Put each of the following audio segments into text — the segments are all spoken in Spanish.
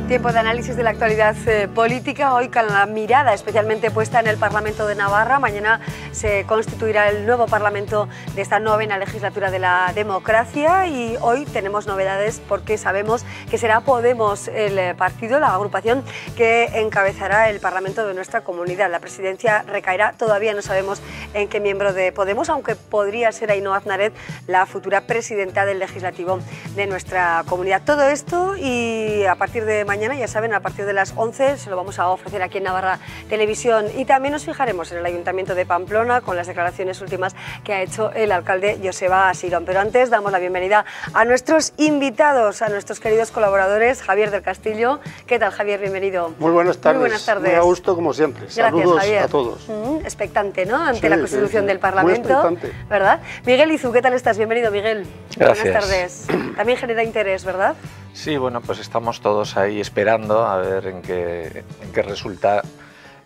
Tiempo de análisis de la actualidad política, hoy con la mirada especialmente puesta en el Parlamento de Navarra. Mañana se constituirá el nuevo Parlamento de esta novena legislatura de la democracia y hoy tenemos novedades porque sabemos que será Podemos el partido, la agrupación que encabezará el Parlamento de nuestra comunidad. La presidencia recaerá, todavía no sabemos en qué miembro de Podemos, aunque podría ser Ainhoa Aznaret la futura presidenta del Legislativo de nuestra comunidad. Todo esto y a partir de mañana, ya saben, a partir de las 11 se lo vamos a ofrecer aquí en Navarra Televisión y también nos fijaremos en el Ayuntamiento de Pamplona con las declaraciones últimas que ha hecho el alcalde Joseba Asirón. Pero antes damos la bienvenida a nuestros invitados, a nuestros queridos colaboradores. Javier del Castillo. ¿Qué tal, Javier? Bienvenido. Muy buenas tardes. Muy buenas tardes. Muy a gusto, como siempre. Gracias, saludos Javier. a todos. Expectante, ¿no? Ante la constitución del Parlamento. Muy expectante. ¿Verdad? Miguel Izu, ¿qué tal estás? Bienvenido, Miguel. Gracias. Buenas tardes. También genera interés, ¿verdad? Sí, bueno, pues estamos todos ahí esperando a ver en qué resulta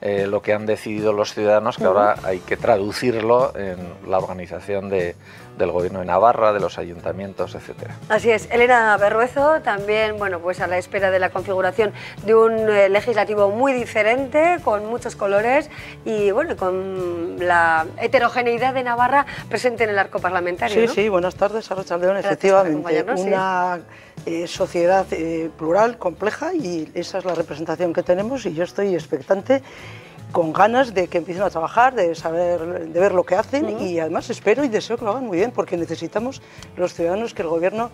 lo que han decidido los ciudadanos, que ahora hay que traducirlo en la organización del Gobierno de Navarra, de los ayuntamientos, etcétera. Así es. Elena Berruezo, también, bueno, pues a la espera de la configuración de un legislativo muy diferente, con muchos colores y, bueno, con la heterogeneidad de Navarra presente en el arco parlamentario, Sí, ¿no? sí, buenas tardes, Arratsaldeon, efectivamente. Una sociedad plural, compleja, y esa es la representación que tenemos y yo estoy expectante, con ganas de que empiecen a trabajar, de ver lo que hacen y además espero y deseo que lo hagan muy bien porque necesitamos los ciudadanos que el gobierno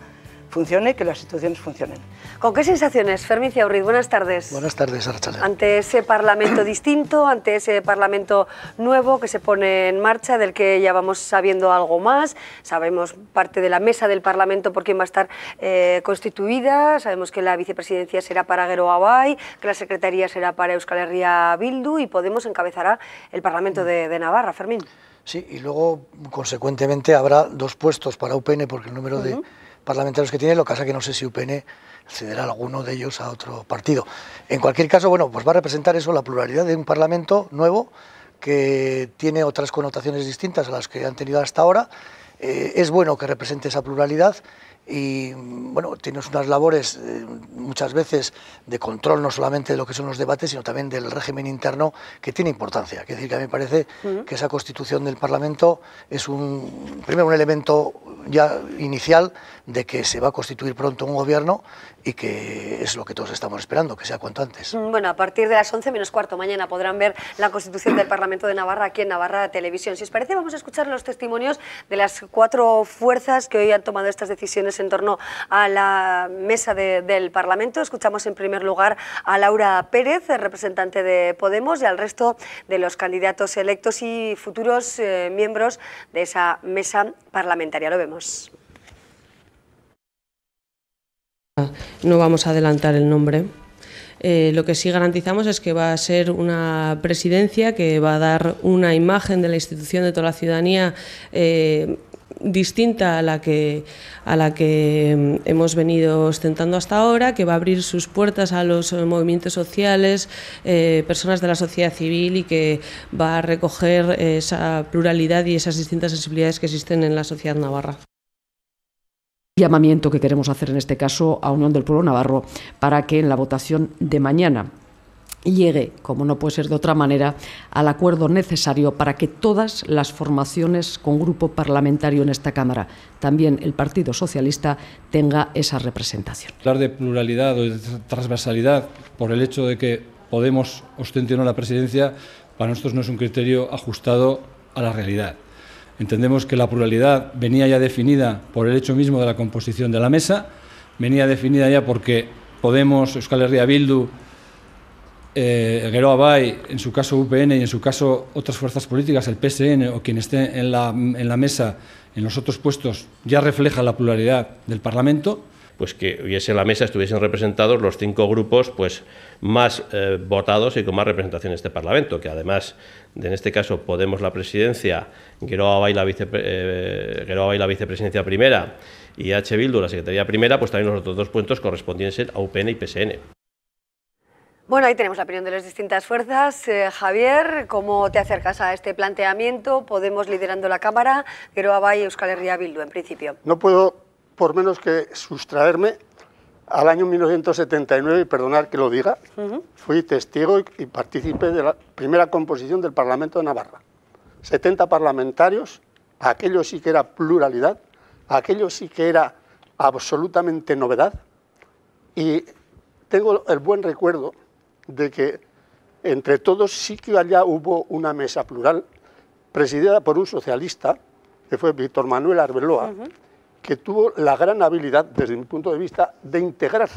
funcione, que las instituciones funcionen. ¿Con qué sensaciones, Fermín Ciaurriz? Buenas tardes. Buenas tardes, Arratsaldeon. Ante ese Parlamento distinto, ante ese Parlamento nuevo que se pone en marcha, del que ya vamos sabiendo algo más, sabemos parte de la mesa del Parlamento por quién va a estar constituida, sabemos que la vicepresidencia será para Gero Abay, que la secretaría será para Euskal Herria Bildu y Podemos encabezará el Parlamento de Navarra. Fermín. Sí, y luego, consecuentemente, habrá 2 puestos para UPN porque el número de parlamentarios que tiene, lo que pasa que no sé si UPN cederá alguno de ellos a otro partido. En cualquier caso, bueno, pues va a representar eso, la pluralidad de un Parlamento nuevo que tiene otras connotaciones distintas a las que han tenido hasta ahora. Es bueno que represente esa pluralidad y, bueno, tienes unas labores muchas veces de control no solamente de lo que son los debates, sino también del régimen interno, que tiene importancia. Es decir, que a mí me parece que esa constitución del Parlamento es primero un elemento ya inicial de que se va a constituir pronto un gobierno y que es lo que todos estamos esperando, que sea cuanto antes. Bueno, a partir de las 11 menos cuarto mañana podrán ver la constitución del Parlamento de Navarra aquí en Navarra Televisión. Si os parece, vamos a escuchar los testimonios de las 4 fuerzas que hoy han tomado estas decisiones en torno a la mesa del Parlamento. Escuchamos en primer lugar a Laura Pérez, representante de Podemos, y al resto de los candidatos electos y futuros miembros de esa mesa parlamentaria. Lo vemos. No vamos a adelantar el nombre. Lo que sí garantizamos es que va a ser una presidencia que va a dar una imagen de la institución de toda la ciudadanía distinta a la que hemos venido ostentando hasta ahora, que va a abrir sus puertas a los movimientos sociales, personas de la sociedad civil y que va a recoger esa pluralidad y esas distintas sensibilidades que existen en la sociedad navarra. Llamamiento que queremos hacer en este caso a Unión del Pueblo Navarro para que en la votación de mañana llegue, como no puede ser de otra manera, al acuerdo necesario para que todas las formaciones con grupo parlamentario en esta Cámara, también el Partido Socialista, tenga esa representación. Hablar de pluralidad o de transversalidad por el hecho de que Podemos ostente o no la presidencia, para nosotros no es un criterio ajustado a la realidad. Entendemos que la pluralidad venía ya definida por el hecho mismo de la composición de la mesa, venía definida ya porque Podemos, Euskal Herria Bildu, Gero Abay, en su caso UPN y en su caso otras fuerzas políticas, el PSN o quien esté en la mesa, en los otros puestos, ya refleja la pluralidad del Parlamento. Pues que hubiese en la mesa, estuviesen representados los 5 grupos pues, más votados y con más representación en este Parlamento, que además, en este caso, Podemos la presidencia, Gero Abay la vicepresidencia primera y H. Bildu la secretaría primera, pues también los otros 2 puestos correspondiesen a UPN y PSN. Bueno, ahí tenemos la opinión de las distintas fuerzas. Javier, ¿cómo te acercas a este planteamiento? Podemos liderando la Cámara, Gero Abay y Euskal Herria Bildu, en principio. No puedo, por menos que sustraerme al año 1979, y perdonad que lo diga, fui testigo y participé de la primera composición del Parlamento de Navarra. 70 parlamentarios, aquello sí que era pluralidad, aquello sí que era absolutamente novedad, y tengo el buen recuerdo de que entre todos sí que allá hubo una mesa plural, presidida por un socialista, que fue Víctor Manuel Arbeloa, que tuvo la gran habilidad, desde mi punto de vista, de integrar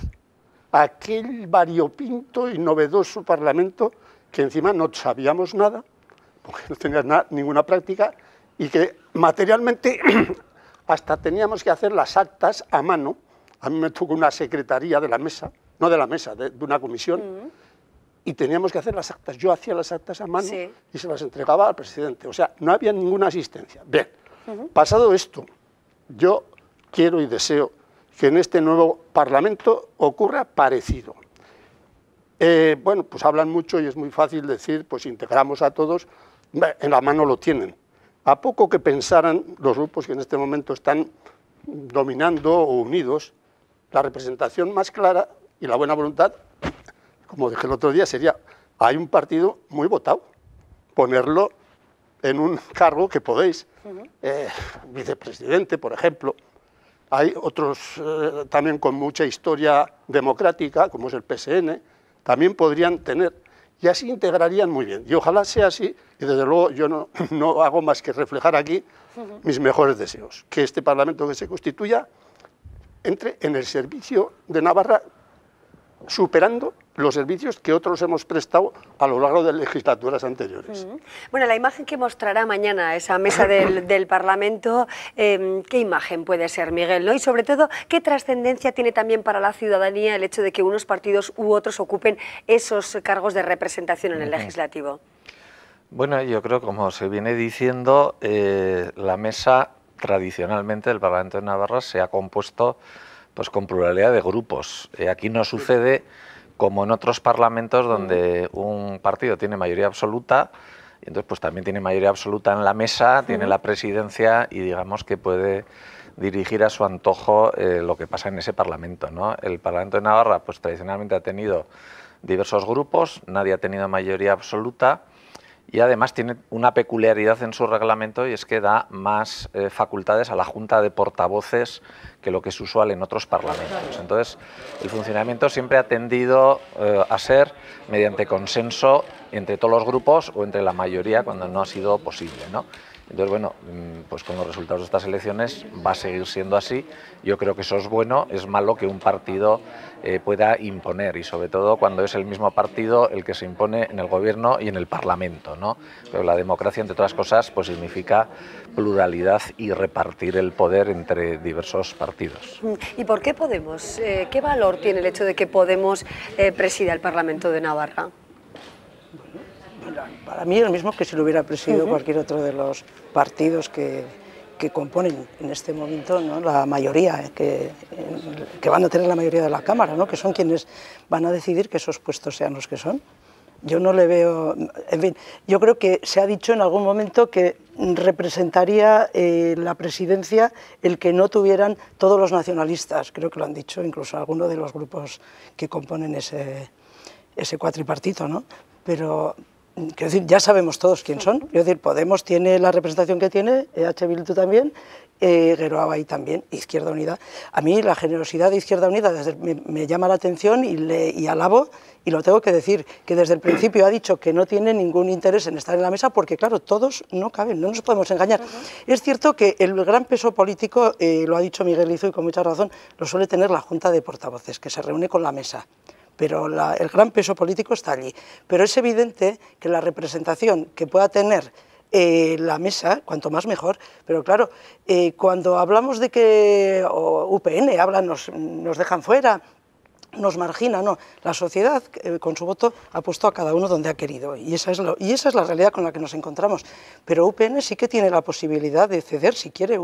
aquel variopinto y novedoso Parlamento que encima no sabíamos nada, porque no tenía ninguna práctica, y que materialmente hasta teníamos que hacer las actas a mano. A mí me tocó una secretaría de la mesa, no de la mesa, de una comisión, y teníamos que hacer las actas. Yo hacía las actas a mano y se las entregaba al presidente. O sea, no había ninguna asistencia. Bien, pasado esto, yo quiero y deseo que en este nuevo Parlamento ocurra parecido. Bueno, pues hablan mucho y es muy fácil decir, pues integramos a todos, en la mano lo tienen. A poco que pensaran los grupos que en este momento están dominando o unidos, la representación más clara y la buena voluntad, como dije el otro día, sería, hay un partido muy votado, ponerlo en un cargo que podéis, vicepresidente, por ejemplo. Hay otros también con mucha historia democrática, como es el PSN, también podrían tener, y así integrarían muy bien. Y ojalá sea así, y desde luego yo no hago más que reflejar aquí mis mejores deseos, que este Parlamento que se constituya entre en el servicio de Navarra, superando los servicios que otros hemos prestado a lo largo de legislaturas anteriores. Bueno, la imagen que mostrará mañana esa mesa del Parlamento, ¿qué imagen puede ser, Miguel, ¿no? Y sobre todo, ¿qué trascendencia tiene también para la ciudadanía el hecho de que unos partidos u otros ocupen esos cargos de representación en el legislativo? Bueno, yo creo, como se viene diciendo, la mesa tradicionalmente del Parlamento de Navarra se ha compuesto pues con pluralidad de grupos. Aquí no sucede como en otros parlamentos donde un partido tiene mayoría absoluta y entonces pues también tiene mayoría absoluta en la mesa, tiene la presidencia y digamos que puede dirigir a su antojo lo que pasa en ese parlamento, ¿no? El Parlamento de Navarra pues tradicionalmente ha tenido diversos grupos, nadie ha tenido mayoría absoluta. Y además tiene una peculiaridad en su reglamento y es que da más facultades a la Junta de Portavoces que lo que es usual en otros parlamentos. Entonces, el funcionamiento siempre ha tendido a ser mediante consenso entre todos los grupos o entre la mayoría cuando no ha sido posible, ¿no? Entonces, bueno, pues con los resultados de estas elecciones va a seguir siendo así. Yo creo que eso es bueno, es malo que un partido pueda imponer y sobre todo cuando es el mismo partido el que se impone en el gobierno y en el parlamento, ¿no? Pero la democracia, entre otras cosas, pues significa pluralidad y repartir el poder entre diversos partidos. ¿Y por qué Podemos? ¿Qué valor tiene el hecho de que Podemos presida el Parlamento de Navarra? Para mí es lo mismo que si lo hubiera presidido cualquier otro de los partidos que componen en este momento, ¿no?, la mayoría, que van a tener la mayoría de la Cámara, ¿no?, que son quienes van a decidir que esos puestos sean los que son. Yo no le veo... En fin, yo creo que se ha dicho en algún momento que representaría la presidencia el que no tuvieran todos los nacionalistas. Creo que lo han dicho incluso algunos de los grupos que componen ese cuatripartito, ¿no? Pero... quiero decir, ya sabemos todos quién son. Quiero decir, Podemos tiene la representación que tiene, EH Bildu también, Geroa Bai también, Izquierda Unida. A mí la generosidad de Izquierda Unida me llama la atención y alabo, y lo tengo que decir, que desde el principio ha dicho que no tiene ningún interés en estar en la mesa porque, claro, todos no caben, no nos podemos engañar. Es cierto que el gran peso político, lo ha dicho Miguel Izo y con mucha razón, lo suele tener la Junta de Portavoces, que se reúne con la mesa. Pero el gran peso político está allí. Pero es evidente que la representación que pueda tener la mesa, cuanto más mejor, pero claro, cuando hablamos de que UPN nos dejan fuera, nos margina, no, la sociedad con su voto ha puesto a cada uno donde ha querido y esa es la realidad con la que nos encontramos. Pero UPN sí que tiene la posibilidad de ceder, si quiere,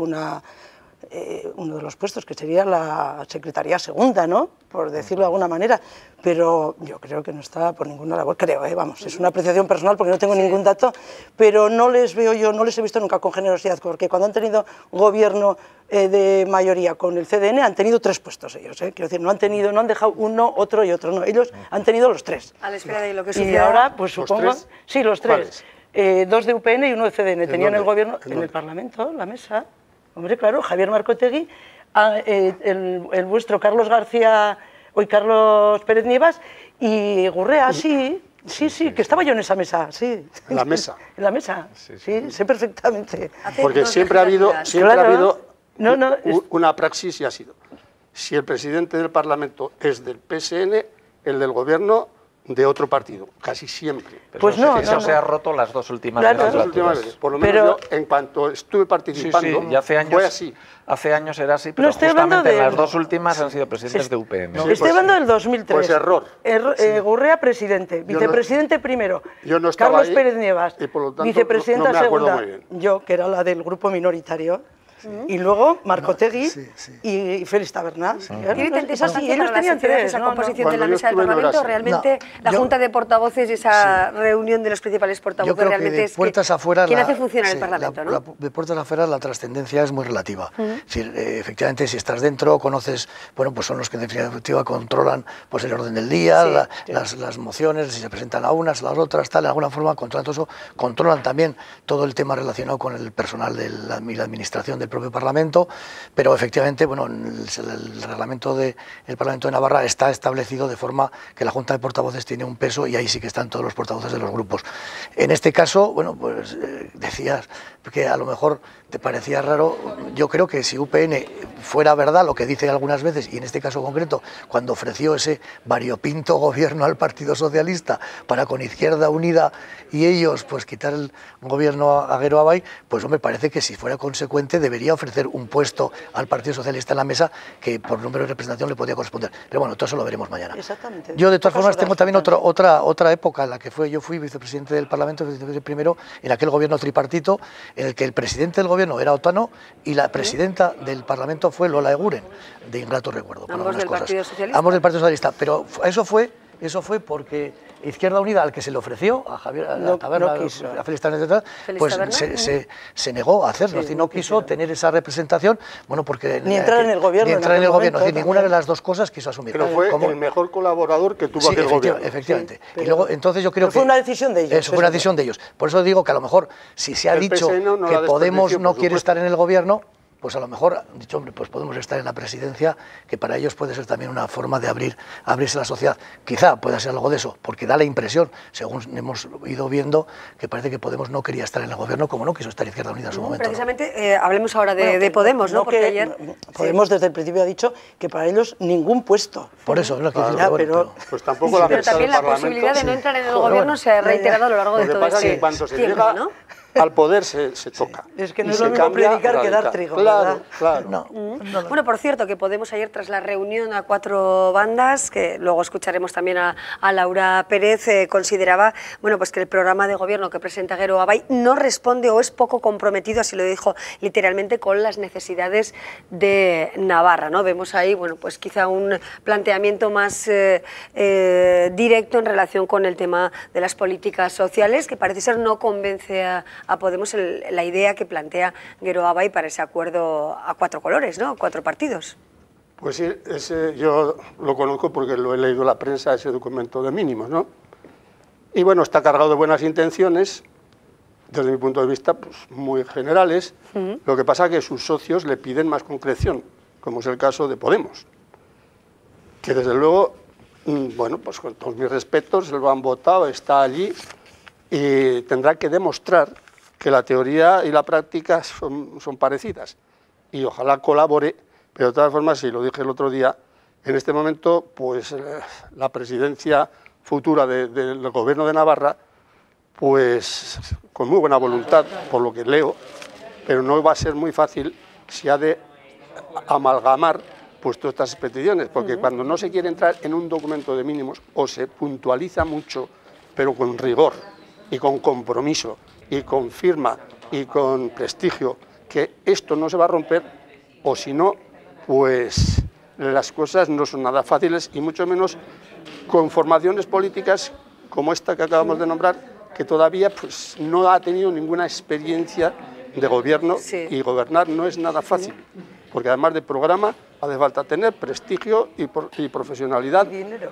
uno de los puestos, que sería la Secretaría Segunda, ¿no? Por decirlo de alguna manera, pero yo creo que no está por ninguna labor, creo, vamos, es una apreciación personal porque no tengo ningún dato, pero no les veo yo, no les he visto nunca con generosidad, porque cuando han tenido gobierno de mayoría con el CDN han tenido 3 puestos ellos, quiero decir, no han dejado uno, otro y otro, no, ellos han tenido los 3. A la espera de lo que suceda. Y ahora, pues supongo, ¿3? sí, los 3, 2 de UPN y 1 de CDN, tenían el gobierno en el Parlamento, la mesa. Hombre, claro, Javier Marcotegui, el vuestro Carlos García, hoy Carlos Pérez Nievas y Gurrea, sí, que estaba yo en esa mesa, sí. En la mesa. En la mesa, sí, sé perfectamente. Porque siempre ha habido una praxis y ha sido, si el presidente del Parlamento es del PSN, el del Gobierno de otro partido, casi siempre. Pero pues eso se ha roto las 2 últimas veces. Por lo menos yo, en cuanto estuve participando, y hace años, fue así. Hace años era así, pero justamente las 2 últimas han sido presidentes de UPN. No, estoy hablando del 2003. Pues error. Gurrea presidente, vicepresidente primero, yo no estaba Carlos ahí, Pérez Nievas, y por lo tanto, vicepresidenta no me acuerdo segunda, muy bien. yo, que era la del grupo minoritario, y luego Marcotegui y Félix Taberna. Es así, ellos tenían 3, esa composición de la mesa del Parlamento, realmente la Junta de Portavoces y esa reunión de los principales portavoces realmente es puertas afuera quien hace funcionar el Parlamento, ¿no? De puertas afuera la trascendencia es muy relativa. Es decir, efectivamente, si estás dentro, conoces, bueno, pues son los que en definitiva controlan pues el orden del día, las mociones, si se presentan a unas, a las otras, tal, de alguna forma controlan todo eso, controlan también todo el tema relacionado con el personal de la administración del propio Parlamento, pero efectivamente, bueno, el reglamento del Parlamento de Navarra está establecido de forma que la Junta de Portavoces tiene un peso y ahí sí que están todos los portavoces de los grupos. En este caso, bueno, pues decías que a lo mejor te parecía raro. Yo creo que si UPN fuera verdad lo que dice algunas veces, y en este caso concreto, cuando ofreció ese variopinto gobierno al Partido Socialista para con Izquierda Unida y ellos pues quitar el gobierno a Gero Abay, pues hombre, parece que si fuera consecuente debería ofrecer un puesto al Partido Socialista en la mesa que por número de representación le podía corresponder. Pero bueno, todo eso lo veremos mañana. Exactamente. Yo de todas formas tengo también otra época en la que yo fui vicepresidente del Parlamento, primero en aquel gobierno tripartito en el que el presidente del gobierno era Otano y la presidenta del Parlamento fue Lola Eguren, de ingrato recuerdo. Ambos del Partido Socialista. Ambos del Partido Socialista, pero eso fue porque Izquierda Unida, al que se le ofreció, a Javier Taberna, a Félix Taberna, pues se negó a hacerlo, no quiso tener esa representación, bueno, porque ni entrar en el gobierno, es decir, ninguna de las dos cosas quiso asumir. Pero fue el mejor colaborador que tuvo aquel gobierno. Efectivamente. Y luego, entonces yo creo que fue una decisión de ellos. Eso fue una decisión de ellos. Por eso digo que a lo mejor, si se ha dicho que Podemos no quiere estar en el gobierno, pues a lo mejor han dicho, hombre, pues podemos estar en la presidencia, que para ellos puede ser también una forma de abrirse a la sociedad. Quizá pueda ser algo de eso, porque da la impresión, según hemos ido viendo, que parece que Podemos no quería estar en el gobierno como no quiso estar Izquierda Unida en su momento. Precisamente, hablemos ahora de Podemos, ¿no? Porque ayer Podemos desde el principio ha dicho que para ellos ningún puesto. Por eso, no pero pues tampoco la pero también la posibilidad de no entrar en el gobierno se ha reiterado a lo largo de todo este tiempo, ¿no? Al poder se toca. Es que no es lo mismo predicar que dar trigo. Claro. Bueno, por cierto, que Podemos ayer, tras la reunión a 4 bandas, que luego escucharemos también a Laura Pérez, consideraba, bueno, pues que el programa de gobierno que presenta Gero Abay no responde o es poco comprometido, así lo dijo literalmente, con las necesidades de Navarra, ¿no? Vemos ahí, bueno, pues quizá un planteamiento más directo en relación con el tema de las políticas sociales, que parece ser no convence a Podemos la idea que plantea Gero Abay para ese acuerdo a 4 colores, ¿no? 4 partidos. Pues sí, yo lo conozco porque lo he leído en la prensa, ese documento de mínimos, ¿no? Y bueno, está cargado de buenas intenciones, desde mi punto de vista, pues muy generales. Lo que pasa es que sus socios le piden más concreción, como es el caso de Podemos, que desde luego, bueno, pues con todos mis respetos, lo han votado, está allí y tendrá que demostrar que la teoría y la práctica son parecidas y ojalá colabore, pero de todas formas, si lo dije el otro día, en este momento pues la presidencia futura del gobierno de Navarra, pues con muy buena voluntad, por lo que leo, pero no va a ser muy fácil si ha de amalgamar pues todas estas peticiones, porque cuando no se quiere entrar en un documento de mínimos o se puntualiza mucho, pero con rigor y con compromiso y con firma y con prestigio, que esto no se va a romper, o si no, pues las cosas no son nada fáciles, y mucho menos con formaciones políticas como esta que acabamos de nombrar, que todavía pues no ha tenido ninguna experiencia de gobierno, y gobernar no es nada fácil, porque además de programa hace falta tener prestigio y profesionalidad. Dinero.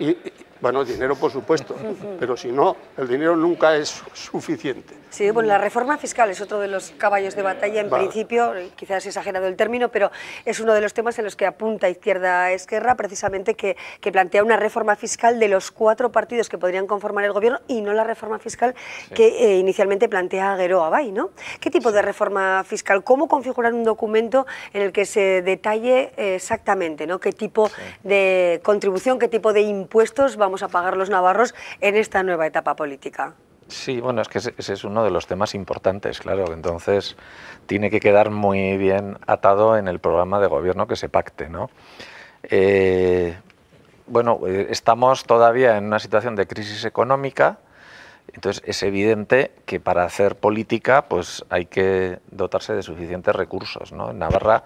Bueno, dinero por supuesto, pero si no, el dinero nunca es suficiente. Sí, bueno, la reforma fiscal es otro de los caballos de batalla, en principio, quizás es exagerado el término, pero es uno de los temas en los que apunta Izquierda Esquerra, precisamente que plantea una reforma fiscal de los 4 partidos que podrían conformar el gobierno, y no la reforma fiscal que inicialmente plantea Geroa Bai, ¿no? ¿Qué tipo de reforma fiscal? ¿Cómo configurar un documento en el que se detalle exactamente, ¿no?, qué tipo de contribución, qué tipo de impuestos vamos a pagar los navarros en esta nueva etapa política? Sí, bueno, es que ese es uno de los temas importantes, claro. Entonces, tiene que quedar muy bien atado en el programa de gobierno que se pacte, ¿no? Bueno, estamos todavía en una situación de crisis económica, entonces es evidente que para hacer política pues hay que dotarse de suficientes recursos, ¿no? En Navarra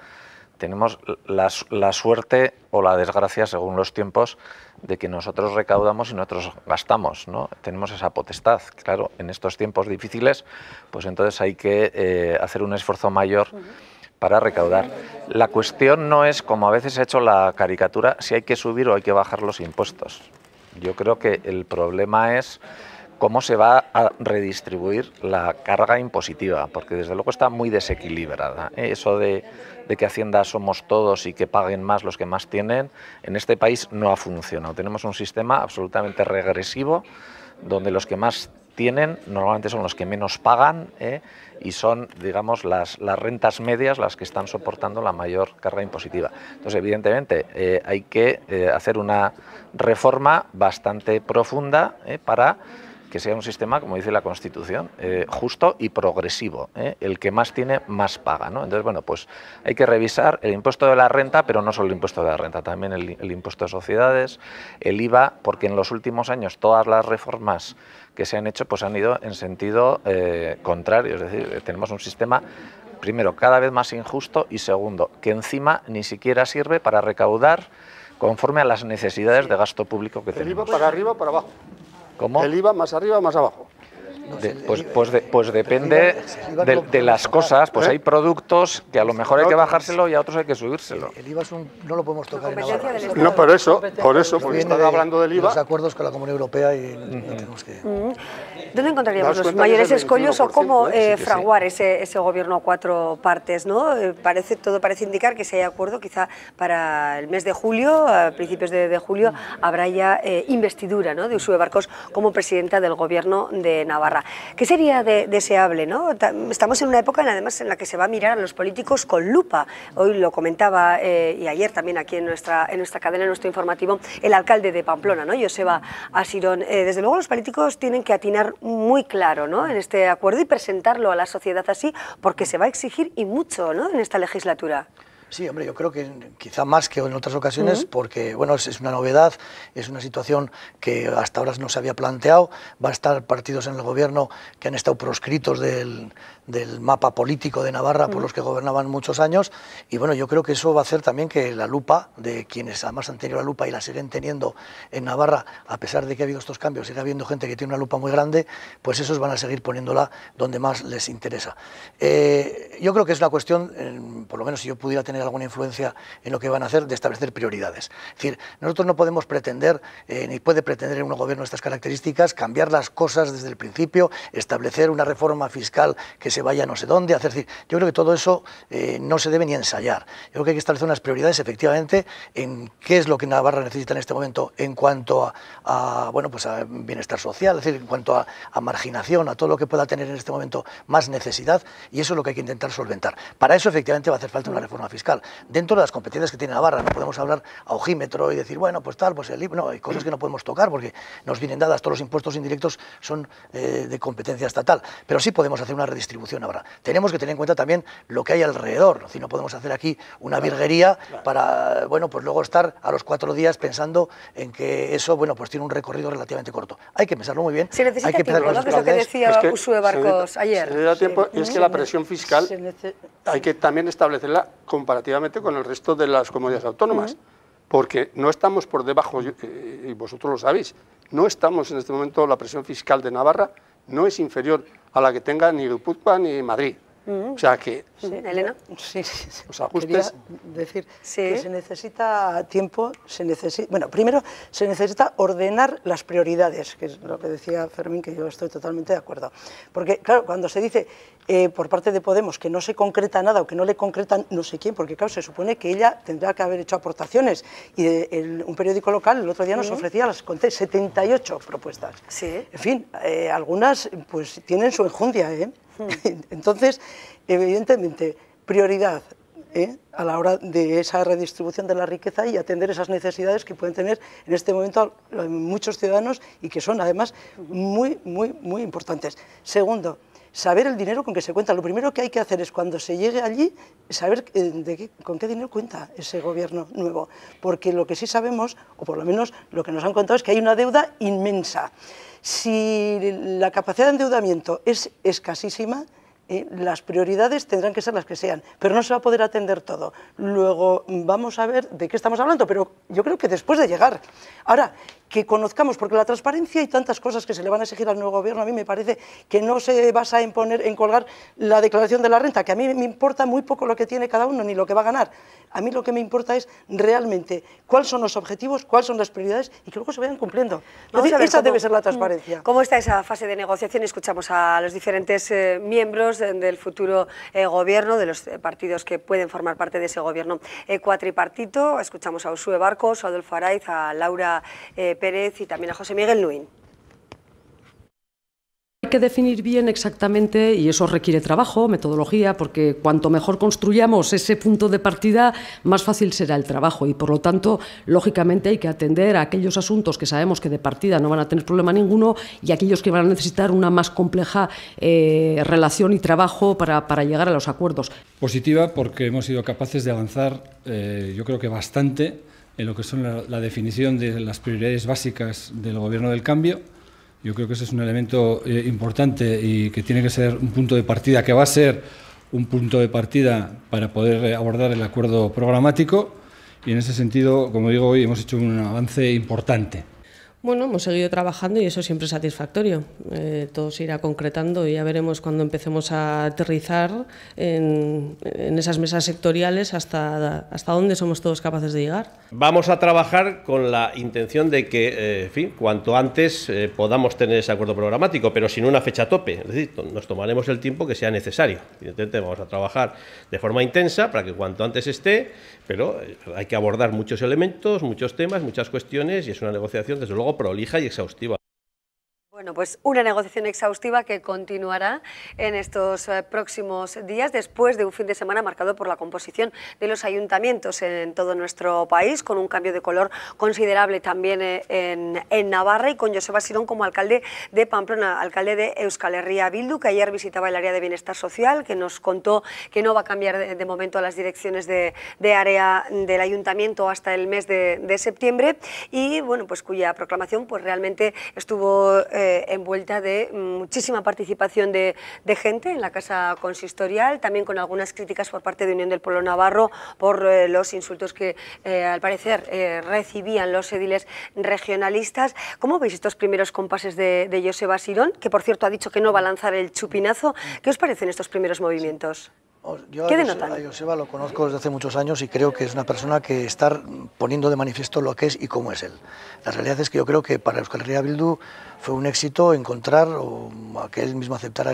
tenemos la suerte o la desgracia, según los tiempos, de que nosotros recaudamos y nosotros gastamos, ¿no? Tenemos esa potestad. Claro, en estos tiempos difíciles, pues entonces hay que hacer un esfuerzo mayor para recaudar. La cuestión no es, como a veces ha hecho la caricatura, si hay que subir o hay que bajar los impuestos. Yo creo que el problema es cómo se va a redistribuir la carga impositiva, porque desde luego está muy desequilibrada. Eso de que Hacienda somos todos y que paguen más los que más tienen, en este país no ha funcionado. Tenemos un sistema absolutamente regresivo, donde los que más tienen normalmente son los que menos pagan, y son, digamos, las rentas medias las que están soportando la mayor carga impositiva. Entonces, evidentemente, hay que hacer una reforma bastante profunda para que sea un sistema, como dice la Constitución, justo y progresivo. El que más tiene, más paga, ¿no? Entonces, bueno, pues hay que revisar el impuesto de la renta, pero no solo el impuesto de la renta, también el impuesto de sociedades, el IVA, porque en los últimos años todas las reformas que se han hecho pues han ido en sentido contrario. Es decir, tenemos un sistema, primero, cada vez más injusto, y segundo, que encima ni siquiera sirve para recaudar conforme a las necesidades de gasto público que tenemos. ¿El IVA para arriba o para abajo? ¿Cómo? ¿El IVA más arriba o más abajo? Pues depende de las cosas. Pues hay productos que a lo mejor hay que bajárselo y a otros hay que subírselo. El IVA no lo podemos tocar en Navarra. No, por eso, porque están hablando del IVA. Los acuerdos con la Comunidad Europea y tenemos que... ¿Dónde encontraríamos los mayores escollos o cómo fraguar ese gobierno a 4 partes, ¿no? Todo parece indicar que si hay acuerdo, quizá para el mes de julio, a principios de julio, habrá ya investidura, ¿no?, de Uxue Barkos como presidenta del gobierno de Navarra. ¿Qué sería deseable, ¿no? Estamos en una época además en la que se va a mirar a los políticos con lupa. Hoy lo comentaba, y ayer también aquí en nuestra cadena, en nuestro informativo, el alcalde de Pamplona, ¿no?, Joseba Asirón. Desde luego los políticos tienen que atinar muy claro, ¿no?, en este acuerdo y presentarlo a la sociedad así, porque se va a exigir y mucho, ¿no?, en esta legislatura. Sí, hombre, yo creo que quizá más que en otras ocasiones, porque bueno, es una novedad, es una situación que hasta ahora no se había planteado. Va a estar partidos en el gobierno que han estado proscritos del mapa político de Navarra por los que gobernaban muchos años, y bueno, yo creo que eso va a hacer también que la lupa, de quienes además han tenido la lupa y la siguen teniendo en Navarra, a pesar de que ha habido estos cambios, sigue habiendo gente que tiene una lupa muy grande, pues esos van a seguir poniéndola donde más les interesa. Yo creo que es una cuestión, por lo menos si yo pudiera tener alguna influencia en lo que van a hacer, de establecer prioridades. Es decir, nosotros no podemos pretender, ni puede pretender en un gobierno de estas características, cambiar las cosas desde el principio, establecer una reforma fiscal que se vaya no sé dónde, hacer, decir, yo creo que todo eso no se debe ni ensayar. Yo creo que hay que establecer unas prioridades efectivamente en qué es lo que Navarra necesita en este momento en cuanto a bienestar social, es decir, en cuanto a marginación, a todo lo que pueda tener en este momento más necesidad, y eso es lo que hay que intentar solventar. Para eso efectivamente va a hacer falta una reforma fiscal. Dentro de las competencias que tiene Navarra, no podemos hablar a ojímetro y decir, bueno, pues tal, pues el IVA, no, hay cosas que no podemos tocar porque nos vienen dadas, todos los impuestos indirectos son de competencia estatal, pero sí podemos hacer una redistribución ahora. Tenemos que tener en cuenta también lo que hay alrededor, si no podemos hacer aquí una virguería para, bueno, pues luego estar a los 4 días pensando en que eso, bueno, pues tiene un recorrido relativamente corto. Hay que pensarlo muy bien. Se necesita tiempo, ¿no?, que es lo que decía Uxue Barkos ayer. Se le da tiempo, y es que la presión fiscal hay que también establecerla con comparativamente con el resto de las comunidades autónomas, porque no estamos por debajo, y vosotros lo sabéis, no estamos en este momento, la presión fiscal de Navarra no es inferior a la que tenga ni Guipúzcoa ni Madrid. O sea que Elena. Sí, los ajustes. Quería decir que se necesita tiempo, bueno, primero se necesita ordenar las prioridades, que es lo que decía Fermín, que yo estoy totalmente de acuerdo. Porque, claro, cuando se dice por parte de Podemos que no se concreta nada o que no le concretan no sé quién, porque, claro, se supone que ella tendrá que haber hecho aportaciones. Y un periódico local el otro día nos ofrecía, las conté, 78 propuestas. Sí. En fin, algunas pues tienen su enjundia, ¿eh? Entonces, evidentemente, prioridad a la hora de esa redistribución de la riqueza y atender esas necesidades que pueden tener en este momento muchos ciudadanos y que son además muy importantes. Segundo, saber el dinero con que se cuenta. Lo primero que hay que hacer es, cuando se llegue allí, saber con qué dinero cuenta ese gobierno nuevo, porque lo que sí sabemos, o por lo menos lo que nos han contado, es que hay una deuda inmensa. Si la capacidad de endeudamiento es escasísima, las prioridades tendrán que ser las que sean, pero no se va a poder atender todo. Luego vamos a ver de qué estamos hablando, pero yo creo que después de llegar. Ahora, que conozcamos, porque la transparencia y tantas cosas que se le van a exigir al nuevo gobierno, a mí me parece que no se basa en colgar la declaración de la renta, que a mí me importa muy poco lo que tiene cada uno ni lo que va a ganar. A mí lo que me importa es realmente cuáles son los objetivos, cuáles son las prioridades y que luego se vayan cumpliendo. Esa debe ser la transparencia. ¿Cómo está esa fase de negociación? Escuchamos a los diferentes miembros del futuro gobierno, de los partidos que pueden formar parte de ese gobierno cuatripartito. Escuchamos a Uxue Barkos, a Adolfo Araiz, a Laura Pérez y también a José Miguel Nuín. Hay que definir bien exactamente, y eso requiere trabajo, metodología, porque cuanto mejor construyamos ese punto de partida, más fácil será el trabajo y, por lo tanto, lógicamente hay que atender a aquellos asuntos que sabemos que de partida no van a tener problema ninguno y aquellos que van a necesitar una más compleja relación y trabajo para llegar a los acuerdos. Positiva porque hemos sido capaces de avanzar, yo creo que bastante, en lo que son la definición de las prioridades básicas del Gobierno del Cambio. Yo creo que ese es un elemento importante y que tiene que ser un punto de partida, que va a ser un punto de partida para poder abordar el acuerdo programático, y en ese sentido, como digo, hoy hemos hecho un avance importante. Bueno, hemos seguido trabajando y eso siempre es satisfactorio. Todo se irá concretando y ya veremos cuando empecemos a aterrizar en esas mesas sectoriales hasta dónde somos todos capaces de llegar. Vamos a trabajar con la intención de que, en fin, cuanto antes podamos tener ese acuerdo programático, pero sin una fecha tope. Es decir, nos tomaremos el tiempo que sea necesario. Evidentemente vamos a trabajar de forma intensa para que cuanto antes esté, pero hay que abordar muchos elementos, muchos temas, muchas cuestiones, y es una negociación, desde luego, prolija y exhaustiva. Bueno, pues una negociación exhaustiva que continuará en estos próximos días, después de un fin de semana marcado por la composición de los ayuntamientos en todo nuestro país, con un cambio de color considerable también en Navarra, y con Joseba Sirón como alcalde de Pamplona, alcalde de Euskal Herria Bildu, que ayer visitaba el área de bienestar social, que nos contó que no va a cambiar de momento las direcciones de área del ayuntamiento hasta el mes de septiembre, y bueno, pues cuya proclamación pues realmente estuvo envuelta de muchísima participación de gente en la Casa Consistorial, también con algunas críticas por parte de Unión del Pueblo Navarro por los insultos que al parecer recibían los ediles regionalistas. ¿Cómo veis estos primeros compases de Joseba Sirón, que por cierto ha dicho que no va a lanzar el chupinazo? ¿Qué os parecen estos primeros movimientos? Yo a Joseba lo conozco desde hace muchos años y creo que es una persona que está poniendo de manifiesto lo que es y cómo es él. La realidad es que yo creo que para Euskal Herria Bildu fue un éxito encontrar o a que él mismo aceptara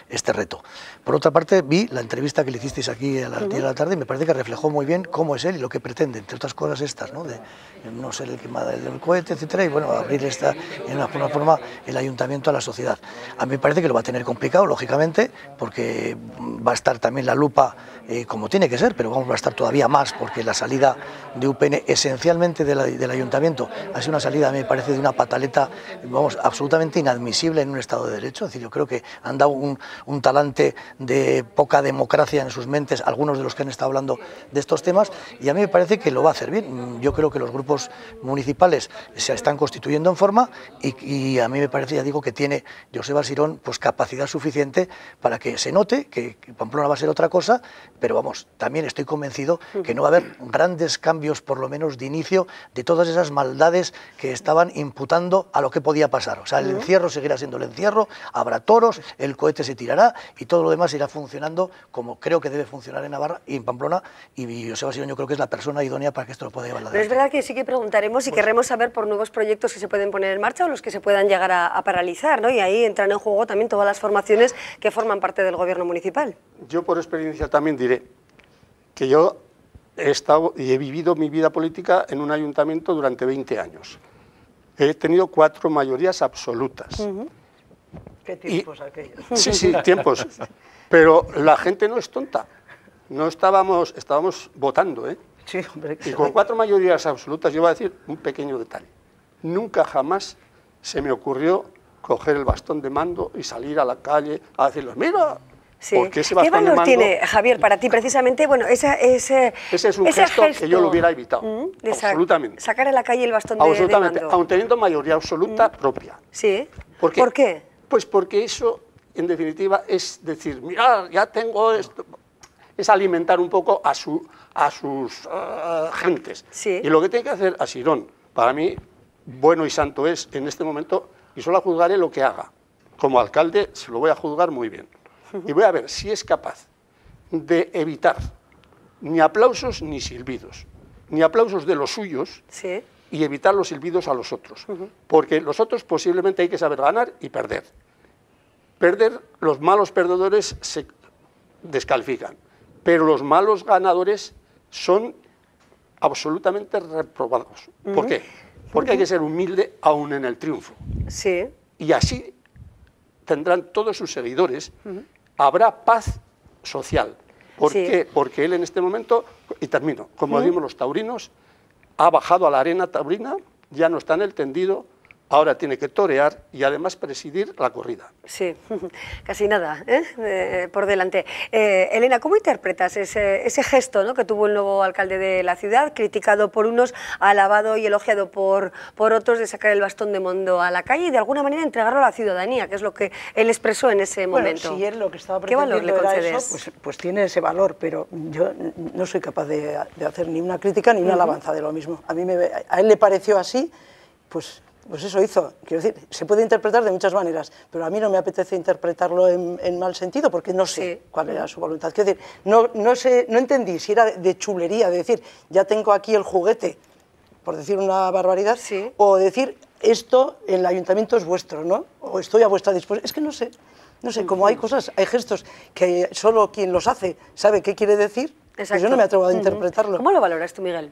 este reto. Por otra parte, vi la entrevista que le hicisteis aquí a las 10 de la tarde y me parece que reflejó muy bien cómo es él y lo que pretende, entre otras cosas estas, ¿no? De no ser el que manda el cohete, etcétera, y bueno, abrir en una forma el ayuntamiento a la sociedad. A mí me parece que lo va a tener complicado, lógicamente, porque va a estar también la lupa como tiene que ser, pero vamos a estar todavía más, porque la salida de UPN esencialmente del ayuntamiento ha sido una salida, a mí me parece, de una pataleta, vamos, absolutamente inadmisible en un Estado de Derecho. Es decir, yo creo que han dado un talante de poca democracia en sus mentes algunos de los que han estado hablando de estos temas, y a mí me parece que lo va a hacer bien. Yo creo que los grupos municipales se están constituyendo en forma y a mí me parece, ya digo, que tiene Joseba Sirón pues capacidad suficiente para que se note que Pamplona va a ser otra cosa, pero vamos, también estoy convencido que no va a haber grandes cambios, por lo menos de inicio, de todas esas maldades que estaban imputando a lo que podía pasar. O sea, el encierro seguirá siendo el encierro, habrá toros, el cohete se tirará y todo lo demás irá funcionando como creo que debe funcionar en Navarra y en Pamplona, y Joseba Sirón yo creo que es la persona idónea para que esto lo pueda llevar adelante. Pero es verdad que sí que preguntaremos y querremos saber por nuevos proyectos que se pueden poner en marcha o los que se puedan llegar a paralizar, ¿no? Y ahí entran en juego también todas las formaciones que forman parte del gobierno municipal. Yo por experiencia también diré que yo he estado y he vivido mi vida política en un ayuntamiento durante 20 años. He tenido 4 mayorías absolutas. ¿Qué tiempos aquellos? Sí, sí, tiempos. Pero la gente no es tonta. No estábamos votando, ¿eh? Sí, hombre. Y con 4 mayorías absolutas, yo voy a decir un pequeño detalle. Nunca jamás se me ocurrió coger el bastón de mando y salir a la calle a decirles, mira, sí. porque ese bastón ¿Qué valor de mando... tiene, Javier, para ti precisamente? Bueno, ese es un gesto que yo lo hubiera evitado, absolutamente. Sacar a la calle el bastón de mando. Aun teniendo mayoría absoluta propia. Sí. ¿Por qué? Pues porque eso, en definitiva, es decir, mira, ya tengo esto... Es alimentar un poco a sus gentes. Sí. Y lo que tiene que hacer a Sirón, para mí, bueno y santo es, en este momento, y solo juzgaré lo que haga. Como alcalde se lo voy a juzgar muy bien. Y voy a ver si es capaz de evitar ni aplausos ni silbidos. Ni aplausos de los suyos, sí, y evitar los silbidos a los otros. Porque los otros posiblemente hay que saber ganar y perder. Los malos perdedores se descalifican. Pero los malos ganadores son absolutamente reprobados. ¿Por qué? Porque hay que ser humilde aún en el triunfo. Sí. Y así tendrán todos sus seguidores, habrá paz social. ¿Por qué? Porque él en este momento, y termino, como decimos los taurinos, ha bajado a la arena taurina, ya no está en el tendido, ahora tiene que torear y además presidir la corrida. Sí, casi nada por delante. Elena, ¿cómo interpretas ese gesto, ¿no?, que tuvo el nuevo alcalde de la ciudad, criticado por unos, alabado y elogiado por otros, de sacar el bastón de mando a la calle y de alguna manera entregarlo a la ciudadanía, que es lo que él expresó en ese momento? Bueno, si él lo que estaba ¿Qué valor le concedes? Eso, pues tiene ese valor, pero yo no soy capaz de hacer ni una crítica ni una alabanza de lo mismo. A él le pareció así, pues eso hizo. Quiero decir, se puede interpretar de muchas maneras, pero a mí no me apetece interpretarlo en mal sentido, porque no sé cuál era su voluntad. Quiero decir, no entendí si era de chulería, de decir, ya tengo aquí el juguete, por decir una barbaridad, o decir, esto, el ayuntamiento es vuestro, ¿no? O estoy a vuestra disposición. Es que no sé. No sé, como hay cosas, hay gestos que solo quien los hace sabe qué quiere decir, pues yo no me atrevo a interpretarlo. ¿Cómo lo valoras tú, Miguel?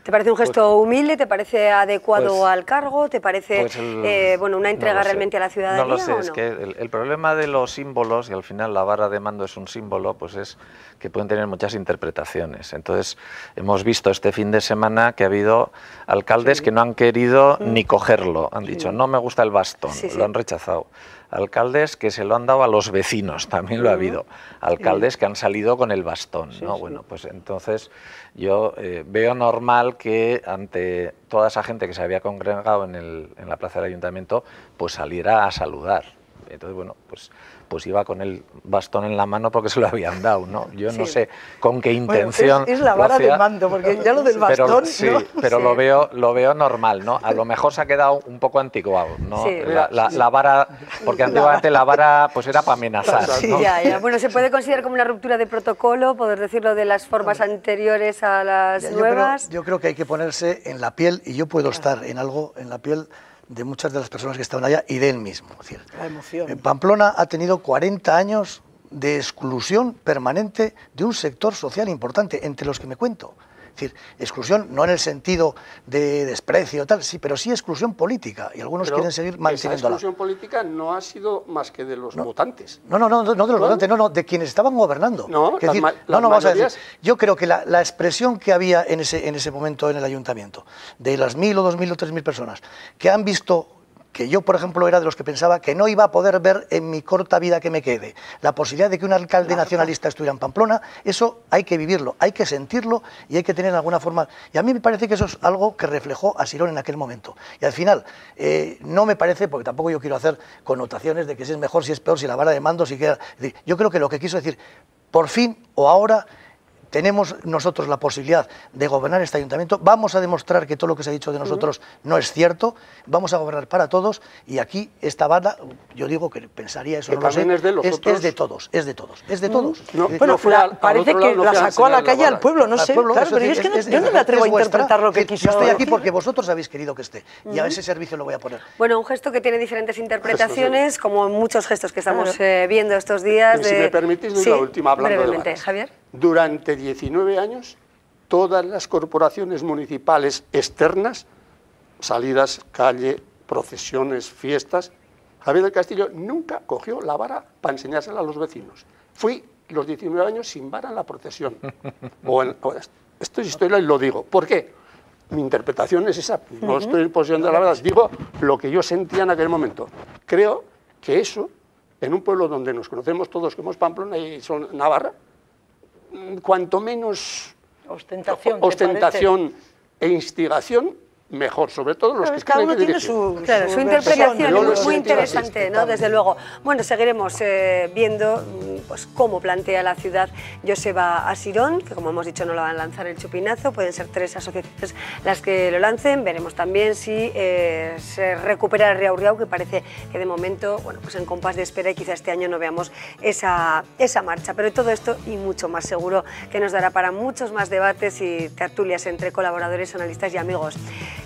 ¿Te parece un gesto humilde? ¿Te parece adecuado al cargo? ¿Te parece bueno, una entrega realmente a la ciudadanía? No lo sé, ¿o no? es que el problema de los símbolos, y al final la vara de mando es un símbolo, pues es que pueden tener muchas interpretaciones. Entonces, hemos visto este fin de semana que ha habido alcaldes que no han querido ni cogerlo. Han dicho, no me gusta el bastón, lo han rechazado. Alcaldes que se lo han dado a los vecinos, también lo ha habido. Alcaldes que han salido con el bastón, ¿no? Bueno, pues entonces yo veo normal que ante toda esa gente que se había congregado en la plaza del ayuntamiento, pues saliera a saludar. Entonces, bueno, pues iba con el bastón en la mano porque se lo habían dado, ¿no? Yo no sé con qué intención. Bueno, es la vara de mando, porque ya lo del bastón. Pero lo veo normal, ¿no? A lo mejor se ha quedado un poco anticuado, ¿no? La vara, porque antiguamente la vara pues era para amenazar, ¿no? Ya. Bueno, se puede considerar como una ruptura de protocolo, poder decirlo, de las formas anteriores a las nuevas. Yo creo que hay que ponerse en la piel, y yo puedo estar en la piel de muchas de las personas que estaban allá y de él mismo. Es decir, la emoción. Pamplona ha tenido 40 años de exclusión permanente de un sector social importante, entre los que me cuento. Es decir, exclusión no en el sentido de desprecio, tal, sí, pero sí exclusión política, y algunos quieren seguir manteniéndola. Esa exclusión política no ha sido más que de los votantes. No de los votantes, de quienes estaban gobernando. Vamos a decir, yo creo que la expresión que había en ese momento en el ayuntamiento, de las 1.000 o 2.000 o 3.000 personas, que han visto, que yo, por ejemplo, era de los que pensaba que no iba a poder ver en mi corta vida que me quede la posibilidad de que un alcalde nacionalista estuviera en Pamplona, eso hay que vivirlo, hay que sentirlo y hay que tener alguna forma. Y a mí me parece que eso es algo que reflejó a Sirón en aquel momento. Y al final, no me parece, porque tampoco yo quiero hacer connotaciones de que si es mejor, si es peor, si la vara de mando, si queda. Es decir, yo creo que lo que quiso decir, por fin o ahora tenemos nosotros la posibilidad de gobernar este ayuntamiento, vamos a demostrar que todo lo que se ha dicho de nosotros no es cierto, vamos a gobernar para todos y aquí esta banda, yo digo que pensaría eso, que no lo sé, es de los otros. Es de todos, es de todos, es de todos. No, bueno, parece que la sacó a la calle al pueblo, no Al sé, pueblo, claro, eso pero es yo es que decir, yo no me atrevo a interpretar lo que quiso Yo estoy aquí decir. porque vosotros habéis querido que esté y a ese servicio lo voy a poner. Bueno, un gesto que tiene diferentes interpretaciones, como muchos gestos que estamos viendo estos días. Y si me permitís, doy la última hablando brevemente, de bares. Javier. Durante 19 años, todas las corporaciones municipales externas, salidas, calle, procesiones, fiestas, Javier del Castillo nunca cogió la vara para enseñársela a los vecinos. Fui los 19 años sin vara en la procesión. Esto es historia y lo digo. ¿Por qué? Mi interpretación es esa, no estoy en posesión de la verdad, digo lo que yo sentía en aquel momento. Creo que eso, en un pueblo donde nos conocemos todos como es Pamplona y son Navarra, cuanto menos ostentación e instigación, mejor, sobre todo los que cada tienen uno que tiene dirigir. Claro, su interpretación Yo es lo muy sentí interesante, así. ¿no? Desde luego. Bueno, seguiremos viendo pues, cómo plantea la ciudad Joseba Asirón, que como hemos dicho no lo van a lanzar el chupinazo, pueden ser 3 asociaciones las que lo lancen. Veremos también si se recupera el Riau Riau, que parece que de momento, bueno, pues en compás de espera y quizá este año no veamos esa marcha. Pero todo esto y mucho más seguro que nos dará para muchos más debates y tertulias entre colaboradores, analistas y amigos.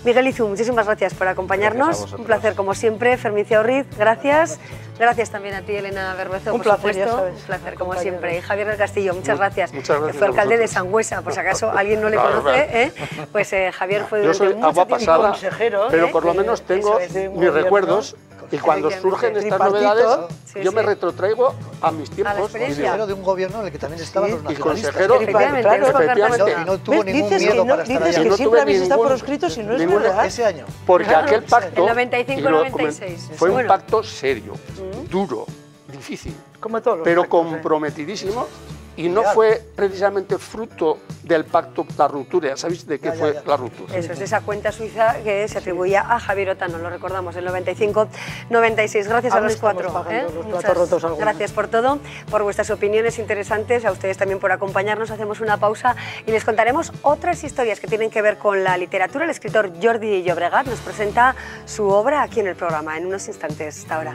Miguel Izu, muchísimas gracias por acompañarnos. Un placer como siempre. Fermín Ciaurriz, gracias. Gracias también a ti, Elena Berbezo, por supuesto. Un placer como siempre. Y Javier del Castillo, muchas gracias. Muchas gracias. Que fue alcalde de Sangüesa, por si acaso alguien no le conoce, pues Javier fue Yo soy durante mucho agua tiempo pasada, consejero, pero por lo menos tengo mis recuerdos. Y cuando surgen estas novedades, yo me retrotraigo a mis tiempos. Consejero de un gobierno en el que también estaban los Y nacionalistas. consejero, efectivamente. Y no tuvo ningún dices miedo que no, para estar dices allá. que No siempre tuve habéis estado por ningún- escrito, si no es ningún- verdad. Ese año. Porque aquel pacto, El 95 y lo 96, fue un bueno. pacto serio, duro, difícil, Como todos los pero pactos, comprometidísimo, y no Legal. fue precisamente fruto del pacto, la ruptura. ¿Sabéis de qué fue la ruptura? Eso es de esa cuenta suiza que se atribuía a Javier Otano, lo recordamos, el 95-96. Gracias a Aún los estamos 4. pagando los Muchas platos rotos algunos. gracias por todo, por vuestras opiniones interesantes, a ustedes también por acompañarnos. Hacemos una pausa y les contaremos otras historias que tienen que ver con la literatura. El escritor Jordi Llobregat nos presenta su obra aquí en el programa en unos instantes. Hasta ahora.